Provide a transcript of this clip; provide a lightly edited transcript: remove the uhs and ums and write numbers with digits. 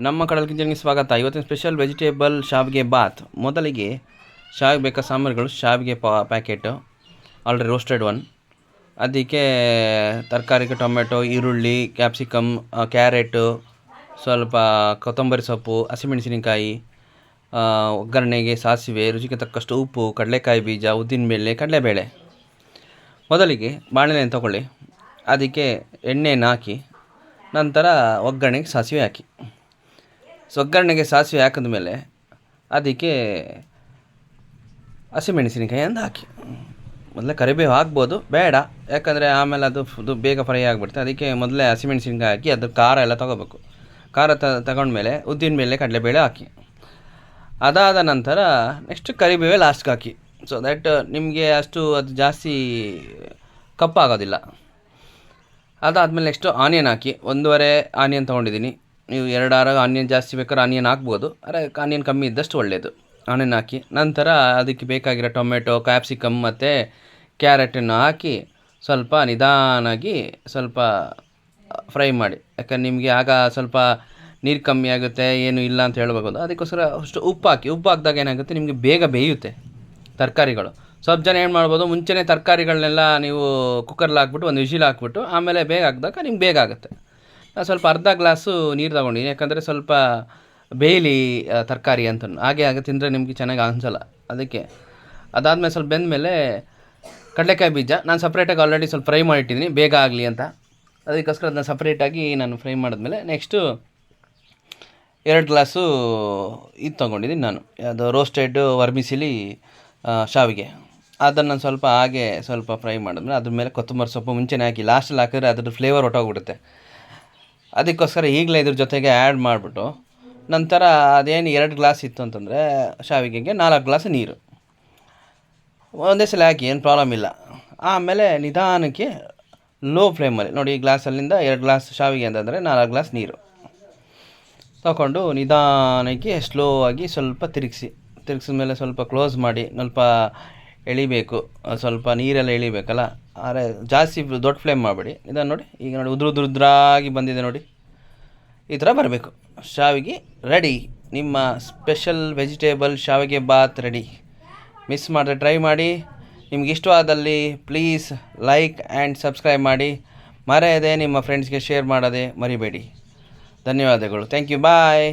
ನಮ್ಮ ಕಡಲ್ ಕಿಚನ್ಗೆ ಸ್ವಾಗತ. ಇವತ್ತಿನ ಸ್ಪೆಷಲ್ ವೆಜಿಟೇಬಲ್ ಶಾವಿಗೆ ಬಾತ್. ಮೊದಲಿಗೆ ಶಾವಿಗೆ ಬೇಕಾದ ಸಾಮಗ್ರಿಗಳು: ಶಾವಿಗೆ ಪ್ಯಾಕೆಟು ಆಲ್ರೆಡಿ ರೋಸ್ಟೆಡ್ ಒನ್, ಅದಕ್ಕೆ ತರಕಾರಿಗೆ ಟೊಮೆಟೊ, ಈರುಳ್ಳಿ, ಕ್ಯಾಪ್ಸಿಕಮ್, ಕ್ಯಾರೆಟು, ಸ್ವಲ್ಪ ಕೊತ್ತಂಬರಿ ಸೊಪ್ಪು, ಹಸಿಮೆಣಸಿನಕಾಯಿ, ಒಗ್ಗರಣೆಗೆ ಸಾಸಿವೆ, ರುಚಿಗೆ ತಕ್ಕಷ್ಟು ಉಪ್ಪು, ಕಡಲೆಕಾಯಿ ಬೀಜ, ಉದ್ದಿನಬೇಳೆ, ಕಡಲೆಬೇಳೆ. ಮೊದಲಿಗೆ ಬಾಣಲೆಯನ್ನು ತಗೊಳ್ಳಿ, ಅದಕ್ಕೆ ಎಣ್ಣೆಯನ್ನು ಹಾಕಿ ನಂತರ ಒಗ್ಗರಣೆಗೆ ಸಾಸಿವೆ ಹಾಕಿ. ಒಗ್ಗರಣೆಗೆ ಸಾಸಿವೆ ಹಾಕಿದ ಮೇಲೆ ಅದಕ್ಕೆ ಹಸಿಮೆಣಸಿನಕಾಯಿ ಅಂತ ಹಾಕಿ. ಮೊದಲೇ ಕರಿಬೇವು ಹಾಕ್ಬೋದು, ಬೇಡ, ಯಾಕಂದರೆ ಆಮೇಲೆ ಅದು ಬೇಗ ಫ್ರೈ ಆಗಿಬಿಡುತ್ತೆ. ಅದಕ್ಕೆ ಮೊದಲೇ ಹಸಿಮೆಣಸಿನಕಾಯಿ ಹಾಕಿ ಅದ್ರ ಖಾರ ಎಲ್ಲ ತೊಗೋಬೇಕು. ಖಾರ ತಗೊಂಡ್ಮೇಲೆ ಉದ್ದಿನಬೇಳೆ, ಕಡಲೆಬೇಳೆ ಹಾಕಿ. ಅದಾದ ನಂತರ ನೆಕ್ಸ್ಟ್ ಕರಿಬೇವೆ ಲಾಸ್ಟ್ಗೆ ಹಾಕಿ. ಸೊ ದ್ಯಾಟ್ ನಿಮಗೆ ಅಷ್ಟು ಅದು ಜಾಸ್ತಿ ಕಪ್ಪಾಗೋದಿಲ್ಲ. ಅದಾದಮೇಲೆ ನೆಕ್ಸ್ಟು ಆನಿಯನ್ ಹಾಕಿ. 1.5 ಆನಿಯನ್ ತೊಗೊಂಡಿದ್ದೀನಿ. ನೀವು 2-6 ಆನಿಯನ್ ಜಾಸ್ತಿ ಬೇಕಾದ್ರೆ ಆನಿಯನ್ ಹಾಕ್ಬೋದು, ಆದರೆ ಆನಿಯನ್ ಕಮ್ಮಿ ಇದ್ದಷ್ಟು ಒಳ್ಳೆಯದು. ಆನಿಯನ್ ಹಾಕಿ ನಂತರ ಅದಕ್ಕೆ ಬೇಕಾಗಿರೋ ಟೊಮೆಟೊ, ಕ್ಯಾಪ್ಸಿಕಮ್ ಮತ್ತು ಕ್ಯಾರೆಟನ್ನು ಹಾಕಿ ಸ್ವಲ್ಪ ನಿಧಾನಾಗಿ ಸ್ವಲ್ಪ ಫ್ರೈ ಮಾಡಿ. ಯಾಕಂದ್ರೆ ನಿಮಗೆ ಆಗ ಸ್ವಲ್ಪ ನೀರು ಕಮ್ಮಿ ಆಗುತ್ತೆ, ಏನು ಇಲ್ಲ ಅಂತ ಹೇಳ್ಬೋದು. ಅದಕ್ಕೋಸ್ಕರ ಅಷ್ಟು ಉಪ್ಪು ಹಾಕಿ. ಉಪ್ಪು ಹಾಕಿದಾಗ ಏನಾಗುತ್ತೆ, ನಿಮಗೆ ಬೇಗ ಬೇಯುತ್ತೆ ತರಕಾರಿಗಳು. ಸ್ವಲ್ಪ ಜನ ಏನು ಮಾಡ್ಬೋದು, ಮುಂಚೆನೇ ತರಕಾರಿಗಳನ್ನೆಲ್ಲ ನೀವು ಕುಕ್ಕರ್ಲ್ಲಿ ಹಾಕ್ಬಿಟ್ಟು ಒಂದು ವಿಶಿಲ್ ಹಾಕ್ಬಿಟ್ಟು ಆಮೇಲೆ ಬೇಗ ಹಾಕಿದಾಗ ನಿಮ್ಗೆ ಬೇಗ ಆಗುತ್ತೆ. ಸ್ವಲ್ಪ ಅರ್ಧ ಗ್ಲಾಸು ನೀರು ತೊಗೊಂಡಿದ್ದೀನಿ, ಯಾಕಂದರೆ ಸ್ವಲ್ಪ ಬೇಯಲಿ ತರಕಾರಿ ಅಂತ. ಹಾಗೆ ತಿಂದರೆ ನಿಮಗೆ ಚೆನ್ನಾಗಿ ಅನಿಸಲ್ಲ, ಅದಕ್ಕೆ. ಅದಾದಮೇಲೆ ಸ್ವಲ್ಪ ಬೆಂದಮೇಲೆ ಕಡಲೆಕಾಯಿ ಬೀಜ ನಾನು ಸಪ್ರೇಟಾಗಿ ಆಲ್ರೆಡಿ ಸ್ವಲ್ಪ ಫ್ರೈ ಮಾಡಿಟ್ಟಿದ್ದೀನಿ, ಬೇಗ ಆಗಲಿ ಅಂತ. ಅದಕ್ಕೋಸ್ಕರ ಅದನ್ನ ಸಪ್ರೇಟಾಗಿ ನಾನು ಫ್ರೈ ಮಾಡಿದ್ಮೇಲೆ ನೆಕ್ಸ್ಟು 2 ಗ್ಲಾಸು ಇದು ತೊಗೊಂಡಿದ್ದೀನಿ ನಾನು, ಅದು ರೋಸ್ಟೆಡ್ ವರ್ಮಿಸಿಲಿ ಶಾವಿಗೆ. ಅದನ್ನು ಸ್ವಲ್ಪ ಹಾಗೆ ಸ್ವಲ್ಪ ಫ್ರೈ ಮಾಡಿದ್ಮೇಲೆ ಅದ್ರ ಮೇಲೆ ಕೊತ್ತಂಬರಿ ಸೊಪ್ಪು ಮುಂಚೆನೇ ಹಾಕಿ. ಲಾಸ್ಟಲ್ಲಿ ಹಾಕಿದ್ರೆ ಅದ್ರದ್ದು ಫ್ಲೇವರ್ ಹೊಟ್ಟೋಗ್ಬಿಡುತ್ತೆ. ಅದಕ್ಕೋಸ್ಕರ ಈಗಲೇ ಇದ್ರ ಜೊತೆಗೆ ಆ್ಯಡ್ ಮಾಡಿಬಿಟ್ಟು ನಂತರ ಅದೇನು 2 ಗ್ಲಾಸ್ ಇತ್ತು ಅಂತಂದರೆ ಶಾವಿಗೆಗೆ 4 ಗ್ಲಾಸ್ ನೀರು ಒಂದೇ ಸಲ ಹಾಕಿ, ಏನು ಪ್ರಾಬ್ಲಮ್ ಇಲ್ಲ. ಆಮೇಲೆ ನಿಧಾನಕ್ಕೆ ಲೋ ಫ್ಲೇಮಲ್ಲಿ ನೋಡಿ, ಈ ಗ್ಲಾಸಲ್ಲಿಂದ 2 ಗ್ಲಾಸ್ ಶಾವಿಗೆ ಅಂತಂದರೆ 4 ಗ್ಲಾಸ್ ನೀರು ತಗೊಂಡು ನಿಧಾನಕ್ಕೆ ಸ್ಲೋ ಆಗಿ ಸ್ವಲ್ಪ ತಿರುಗಿಸಿದ ಮೇಲೆ ಸ್ವಲ್ಪ ಕ್ಲೋಸ್ ಮಾಡಿ ಸ್ವಲ್ಪ ಎಳಿಬೇಕು. ಸ್ವಲ್ಪ ನೀರೆಲ್ಲ ಎಳಿಬೇಕಲ್ಲ, ಆದರೆ ಜಾಸ್ತಿ ದೊಡ್ಡ ಫ್ಲೇಮ್ ಮಾಡಬೇಡಿ. ಇದನ್ನು ನೋಡಿ, ಈಗ ನೋಡಿ ಉದ್ರಾಗಿ ಬಂದಿದೆ ನೋಡಿ, ಈ ಥರ ಬರಬೇಕು. ಶಾವಿಗೆ ರೆಡಿ. ನಿಮ್ಮ ಸ್ಪೆಷಲ್ ವೆಜಿಟೇಬಲ್ ಶಾವಿಗೆ ಬಾತ್ ರೆಡಿ. ಮಿಸ್ ಮಾಡಿದ್ರೆ ಟ್ರೈ ಮಾಡಿ. ನಿಮ್ಗೆ ಇಷ್ಟವಾದಲ್ಲಿ ಪ್ಲೀಸ್ ಲೈಕ್ ಆ್ಯಂಡ್ ಸಬ್ಸ್ಕ್ರೈಬ್ ಮಾಡಿ. ಮರೆಯದೆ ನಿಮ್ಮ ಫ್ರೆಂಡ್ಸ್ಗೆ ಶೇರ್ ಮಾಡೋದೇ ಮರಿಬೇಡಿ. ಧನ್ಯವಾದಗಳು. Thank you. ಬಾಯ್.